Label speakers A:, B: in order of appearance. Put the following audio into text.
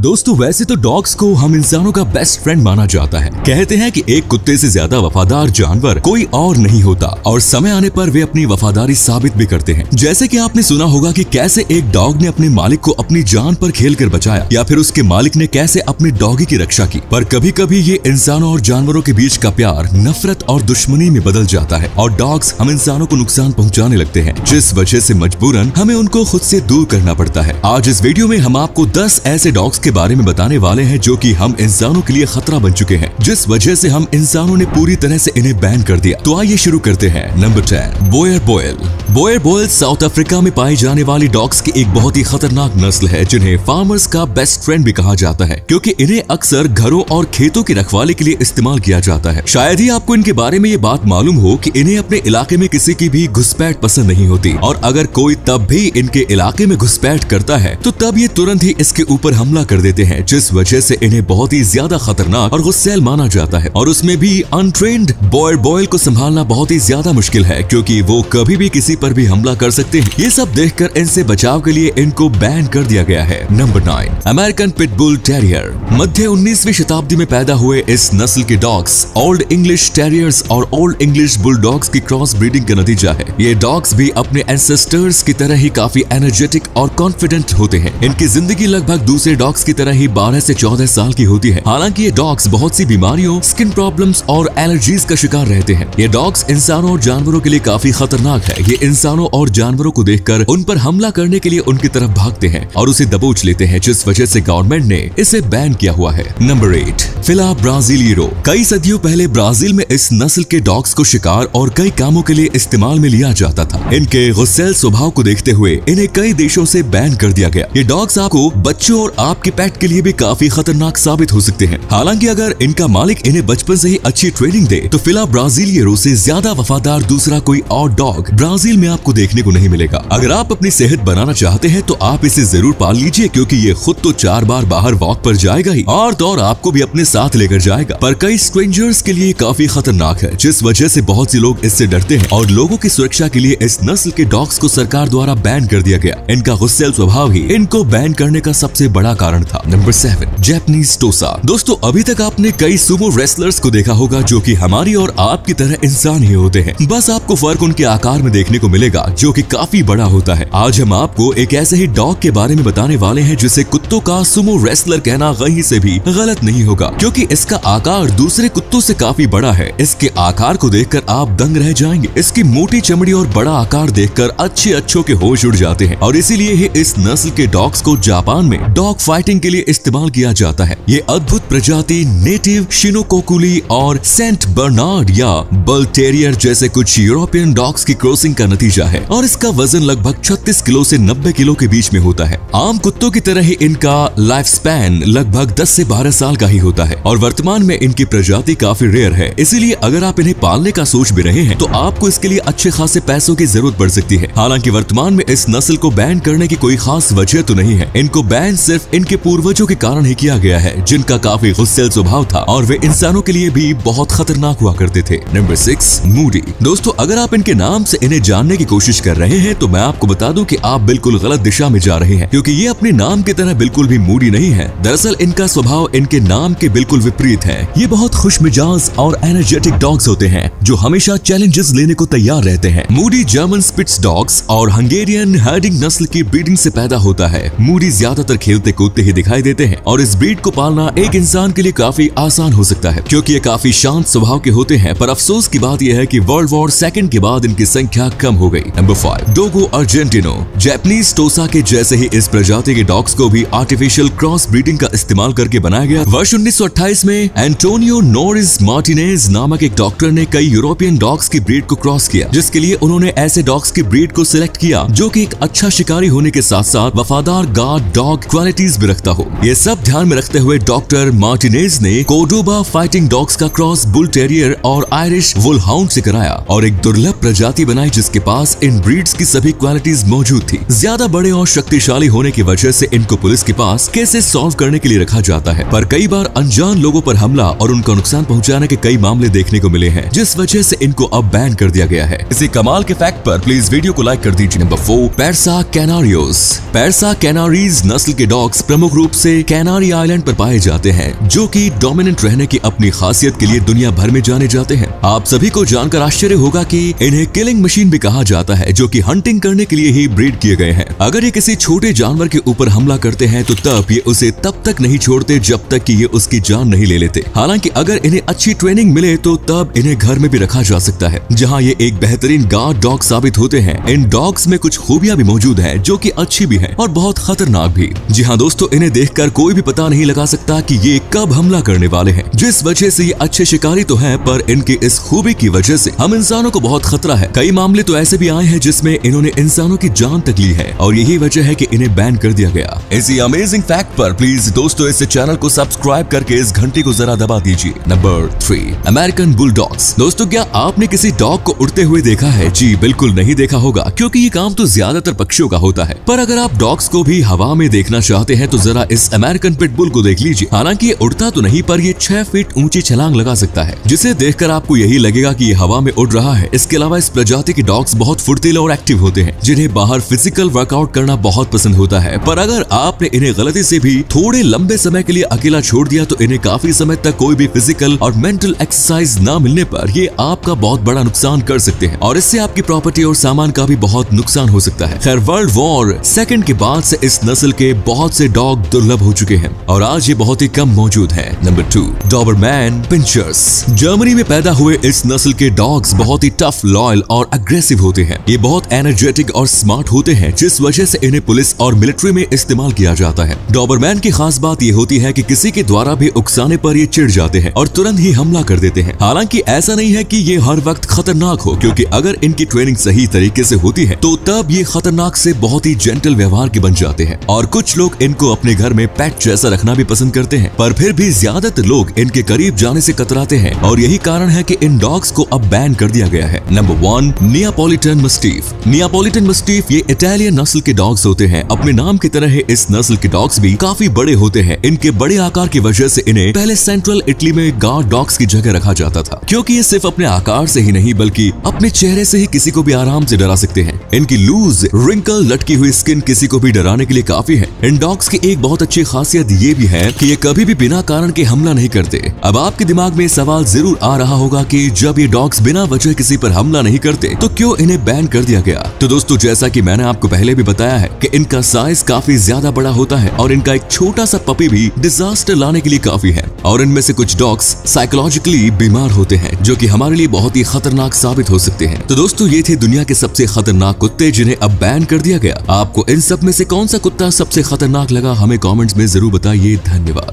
A: दोस्तों वैसे तो डॉग्स को हम इंसानों का बेस्ट फ्रेंड माना जाता है। कहते हैं कि एक कुत्ते से ज्यादा वफादार जानवर कोई और नहीं होता और समय आने पर वे अपनी वफादारी साबित भी करते हैं। जैसे कि आपने सुना होगा कि कैसे एक डॉग ने अपने मालिक को अपनी जान पर खेलकर बचाया, या फिर उसके मालिक ने कैसे अपने डॉगी की रक्षा की। पर कभी कभी ये इंसानों और जानवरों के बीच का प्यार नफरत और दुश्मनी में बदल जाता है और डॉग्स हम इंसानों को नुकसान पहुंचाने लगते हैं, जिस वजह से मजबूरन हमें उनको खुद से दूर करना पड़ता है। आज इस वीडियो में हम आपको 10 ऐसे डॉग्स के बारे में बताने वाले हैं जो कि हम इंसानों के लिए खतरा बन चुके हैं, जिस वजह से हम इंसानों ने पूरी तरह से इन्हें बैन कर दिया। तो आइए शुरू करते हैं। नंबर 10, बोयर बोयल। बोयर बोयल साउथ अफ्रीका में पाई जाने वाली डॉग्स की एक बहुत ही खतरनाक नस्ल है, जिन्हें फार्मर्स का बेस्ट फ्रेंड भी कहा जाता है, क्योंकि इन्हें अक्सर घरों और खेतों की रखवाली के लिए इस्तेमाल किया जाता है। शायद ही आपको इनके बारे में ये बात मालूम हो कि इन्हें अपने इलाके में किसी की भी घुसपैठ पसंद नहीं होती, और अगर कोई तब भी इनके इलाके में घुसपैठ करता है तो तब ये तुरंत ही इसके ऊपर हमला कर देते हैं, जिस वजह से इन्हें बहुत ही ज्यादा खतरनाक और गुस्सैल माना जाता है। और उसमें भी अनट्रेन्ड बोयर बोयल को संभालना बहुत ही ज्यादा मुश्किल है, क्योंकि वो कभी भी किसी पर भी हमला कर सकते हैं। ये सब देखकर इनसे बचाव के लिए इनको बैन कर दिया गया है। Number 9, American pitbull terrier. मध्य 19वीं शताब्दी में पैदा हुए इस नस्ल के डॉग्स ओल्ड इंग्लिश टेरियर्स और ओल्ड इंग्लिश बुलडॉग्स की क्रॉस ब्रीडिंग का नतीजा है। ये डॉग्स भी अपने एंसेस्टर्स की तरह ही काफी एनर्जेटिक और कॉन्फिडेंट होते हैं। इनकी जिंदगी लगभग दूसरे डॉग्स की तरह ही 12 से 14 साल की होती है। हालांकि ये डॉग्स बहुत सी बीमारियों, स्किन प्रॉब्लम्स और एलर्जीज का शिकार रहते हैं। ये डॉग्स इंसानों और जानवरों के लिए काफी खतरनाक है। ये इंसानों और जानवरों को देखकर उन पर हमला करने के लिए उनकी तरफ भागते हैं और उसे दबोच लेते हैं, जिस वजह से गवर्नमेंट ने इसे बैन किया हुआ है। नंबर 8, फिला ब्राजीलियरो। कई सदियों पहले ब्राजील में इस नस्ल के डॉग्स को शिकार और कई कामों के लिए इस्तेमाल में लिया जाता था। इनके गुस्सैल स्वभाव को देखते हुए इन्हें कई देशों से बैन कर दिया गया। ये डॉग्स आपको, बच्चों और आपके पेट के लिए भी काफी खतरनाक साबित हो सकते हैं। हालांकि अगर इनका मालिक इन्हें बचपन से ही अच्छी ट्रेनिंग दे तो फिला ब्राजीलियरो से ज्यादा वफादार दूसरा कोई और डॉग ब्राजील में आपको देखने को नहीं मिलेगा। अगर आप अपनी सेहत बनाना चाहते हैं तो आप इसे जरूर पाल लीजिए, क्योंकि ये खुद तो 4 बार बाहर वॉक पर जाएगा ही और तो और आपको भी अपने साथ लेकर जाएगा। पर कई स्ट्रेंजर्स के लिए काफी खतरनाक है, जिस वजह से बहुत से लोग इससे डरते हैं और लोगों की सुरक्षा के लिए इस नस्ल के डॉग्स को सरकार द्वारा बैन कर दिया गया। इनका गुस्सैल स्वभाव ही इनको बैन करने का सबसे बड़ा कारण था। नंबर 7, जैपनीज टोसा। दोस्तों अभी तक आपने कई सुमो रेसलर्स को देखा होगा जो कि हमारी और आपकी तरह इंसान ही होते हैं, बस आपको फर्क उनके आकार में देखने को मिलेगा जो कि काफी बड़ा होता है। आज हम आपको एक ऐसे ही डॉग के बारे में बताने वाले हैं जिसे कुत्तों का सुमो रेसलर कहना कहीं से भी गलत नहीं होगा, क्योंकि इसका आकार दूसरे कुत्तों से काफी बड़ा है। इसके आकार को देखकर आप दंग रह जाएंगे। इसकी मोटी चमड़ी और बड़ा आकार देखकर अच्छों के होश उड़ जाते हैं, और इसीलिए ही इस नस्ल के डॉग्स को जापान में डॉग फाइटिंग के लिए इस्तेमाल किया जाता है। ये अद्भुत प्रजाति नेटिव शिनोकोकुली और सेंट बर्नार्ड या बल टेरियर जैसे कुछ यूरोपियन डॉग्स की क्रॉसिंग का नतीजा है, और इसका वजन लगभग 36 किलो से 90 किलो के बीच में होता है। आम कुत्तों की तरह ही इनका लाइफ स्पैन लगभग 10 से 12 साल का ही होता है, और वर्तमान में इनकी प्रजाति काफी रेयर है। इसीलिए अगर आप इन्हें पालने का सोच भी रहे हैं तो आपको इसके लिए अच्छे खासे पैसों की जरूरत पड़ सकती है। हालांकि वर्तमान में इस नस्ल को बैन करने की कोई खास वजह तो नहीं है। इनको बैन सिर्फ इनके पूर्वजों के कारण ही किया गया है, जिनका काफी गुस्सैल स्वभाव था और वे इंसानों के लिए भी बहुत खतरनाक हुआ करते थे। Number 6, Moody. दोस्तों अगर आप इनके नाम से इन्हें जानने की कोशिश कर रहे हैं तो मैं आपको बता दूं कि आप बिल्कुल गलत दिशा में जा रहे हैं, क्योंकि ये अपने नाम की तरह बिल्कुल भी मूडी नहीं है। दरअसल इनका स्वभाव इनके नाम के बिल्कुल विपरीत है। ये बहुत खुशमिजाज और एनर्जेटिक डॉग्स होते हैं जो हमेशा चैलेंजेस लेने को तैयार रहते हैं। मूडी जर्मन स्पिट्स डॉग्स और हंगेरियन हर्डिंग नस्ल की ब्रीडिंग से पैदा होता है। मूडी ज्यादातर खेलते कूदते ही दिखाई देते हैं, और इस ब्रीड को पालना एक इंसान के लिए काफी आसान हो सकता है, क्योंकि ये काफी शांत स्वभाव के होते हैं। पर अफसोस की बात यह है कि वर्ल्ड वॉर सेकंड के बाद इनकी संख्या कम हो गई। Number 5, Dogo Argentino. Japanese Tosa के जैसे ही इस प्रजाति के डॉग्स को भी आर्टिफिशियल क्रॉस ब्रीडिंग का इस्तेमाल करके बनाया गया। वर्ष 1928 में एंटोनियो नोरिस मार्टिनेज नामक एक डॉक्टर ने कई यूरोपियन डॉग्स की ब्रीड को क्रॉस किया, जिसके लिए उन्होंने ऐसे डॉग्स की ब्रीड को सिलेक्ट किया जो कि एक अच्छा शिकारी होने के साथ साथ वफादार गार्ड डॉग क्वालिटीज भी रखता हो। ये सब ध्यान में रखते हुए डॉक्टर मार्टिनेज ने कोर्डोबा फाइटिंग डॉग्स का क्रॉस बुल टेरियर और आयरिश वुल हाउंड से कराया और एक दुर्लभ प्रजाति बनाई जिसके पास इन ब्रीड्स की सभी क्वालिटीज मौजूद थी। ज्यादा बड़े और शक्तिशाली होने की वजह से इनको पुलिस के पास केसेस सॉल्व करने के लिए रखा जाता है, पर कई बार अनजान लोगों पर हमला और उनका नुकसान पहुंचाने के कई मामले देखने को मिले हैं, जिस वजह से इनको अब बैन कर दिया गया है। इसी कमाल के फैक्ट पर प्लीज वीडियो को लाइक कर दीजिए। नंबर 4, पर्सा कैनारियोस। पर्सा कैनारीज नस्ल के डॉग्स प्रमुख व्यापक रूप से कैनारी आइलैंड पर पाए जाते हैं, जो कि डोमिनेंट रहने की अपनी खासियत के लिए दुनिया भर में जाने जाते हैं। आप सभी को जानकर आश्चर्य होगा कि इन्हें किलिंग मशीन भी कहा जाता है, जो कि हंटिंग करने के लिए ही ब्रीड किए गए हैं। अगर ये किसी छोटे जानवर के ऊपर हमला करते हैं तो तब ये उसे तब तक नहीं छोड़ते जब तक कि ये उसकी जान नहीं ले लेते। हालांकि अगर इन्हें अच्छी ट्रेनिंग मिले तो तब इन्हें घर में भी रखा जा सकता है, जहां ये एक बेहतरीन गार्ड डॉग साबित होते हैं। इन डॉग्स में कुछ खूबियां भी मौजूद हैं, जो कि अच्छी भी हैं और बहुत खतरनाक भी। जी हाँ दोस्तों, इन्हें देखकर कोई भी पता नहीं लगा सकता कि ये कब हमला करने वाले हैं। जिस वजह से ये अच्छे शिकारी तो हैं, पर इनकी इस खूबी की वजह से हम इंसानों को बहुत खतरा है। कई मामले तो ऐसे भी आए हैं जिसमें इन्होंने इंसानों की जान तक ली है, और यही वजह है कि इन्हें बैन कर दिया गया। इसी अमेजिंग फैक्ट पर प्लीज दोस्तों इस चैनल को सब्सक्राइब करके इस घंटी को जरा दबा दीजिए। Number 3, American bulldogs. दोस्तों, क्या आपने किसी डॉग को उड़ते हुए देखा है? जी बिल्कुल नहीं देखा होगा, क्योंकि ये काम तो ज्यादातर पक्षियों का होता है। पर अगर आप डॉग्स को भी हवा में देखना चाहते हैं तो जरा इस अमेरिकन पिटबुल को देख लीजिए। हालांकि ये उड़ता तो नहीं, पर ये 6 फीट ऊंची छलांग लगा सकता है, जिसे देखकर आपको यही लगेगा कि ये हवा में उड़ रहा है। इसके अलावा इस प्रजाति के डॉग्स बहुत फुर्तीले और एक्टिव होते हैं, जिन्हें बाहर फिजिकल वर्कआउट करना बहुत पसंद होता है। पर अगर आपने इन्हें गलती से भी थोड़े लंबे समय के लिए अकेला छोड़ दिया तो इन्हें काफी समय तक कोई भी फिजिकल और मेंटल एक्सरसाइज न मिलने पर ये आपका बहुत बड़ा नुकसान कर सकते हैं, और इससे आपकी प्रॉपर्टी और सामान का भी बहुत नुकसान हो सकता है। खैर, वर्ल्ड वॉर सेकंड के बाद से इस नस्ल के बहुत से डॉग दुर्लभ हो चुके हैं और आज ये बहुत ही कम मौजूद है। Number 2, Dobermann पिंचर्स। जर्मनी में पैदा हुए इस नस्ल के डॉग्स बहुत ही टफ, लॉयल और अग्रेसिव होते हैं। ये बहुत एनर्जेटिक और स्मार्ट होते हैं, जिस वजह से इन्हें पुलिस और मिलिट्री में इस्तेमाल किया जाता है। डॉबरमैन की खास बात ये होती है कि किसी के द्वारा भी उकसाने पर ये चिढ़ जाते हैं और तुरंत ही हमला कर देते हैं। हालांकि ऐसा नहीं है कि ये हर वक्त खतरनाक हो, क्योंकि अगर इनकी ट्रेनिंग सही तरीके से होती है तो तब ये खतरनाक से बहुत ही जेंटल व्यवहार के बन जाते हैं। और कुछ लोग इनको अपने घर में पेट जैसा रखना भी पसंद करते हैं, पर फिर भी ज्यादातर लोग इनके करीब जाने से कतराते हैं, और यही कारण है कि इन डॉग्स को अब बैन कर दिया गया है। Number 1, Neapolitan mastiff. Neapolitan mastiff ये इटालियन नस्ल के डॉग्स होते हैं। अपने नाम की तरह ही इस नस्ल के डॉग्स भी काफी बड़े होते हैं। इनके बड़े आकार की वजह से इन्हें पहले सेंट्रल इटली में गार्ड डॉग्स की जगह रखा जाता था, क्योंकि ये सिर्फ अपने आकार से ही नहीं बल्कि अपने चेहरे से ही किसी को भी आराम से डरा सकते हैं। इनकी लूज रिंकल लटकी हुई स्किन किसी को भी डराने के लिए काफी है। इन डॉग्स की एक बहुत अच्छी खासियत ये भी है कि ये कभी भी बिना कारण के हमला नहीं करते। अब आपके दिमाग में सवाल जरूर आ रहा होगा कि जब ये डॉग्स बिना वजह किसी पर हमला नहीं करते तो क्यों इन्हें बैन कर दिया गया? तो दोस्तों, जैसा कि मैंने आपको पहले भी बताया है कि इनका साइज काफी ज्यादा बड़ा होता है और इनका एक छोटा सा पपी भी डिजास्टर लाने के लिए काफी है। और इनमें से कुछ डॉग्स साइकोलॉजिकली बीमार होते हैं, जो कि हमारे लिए बहुत ही खतरनाक साबित हो सकते हैं। तो दोस्तों, ये थे दुनिया के सबसे खतरनाक कुत्ते जिन्हें अब बैन कर दिया गया। आपको इन सब में से कौन सा कुत्ता सबसे खतरनाक लगा? हमें कमेंट्स में जरूर बताइए। धन्यवाद।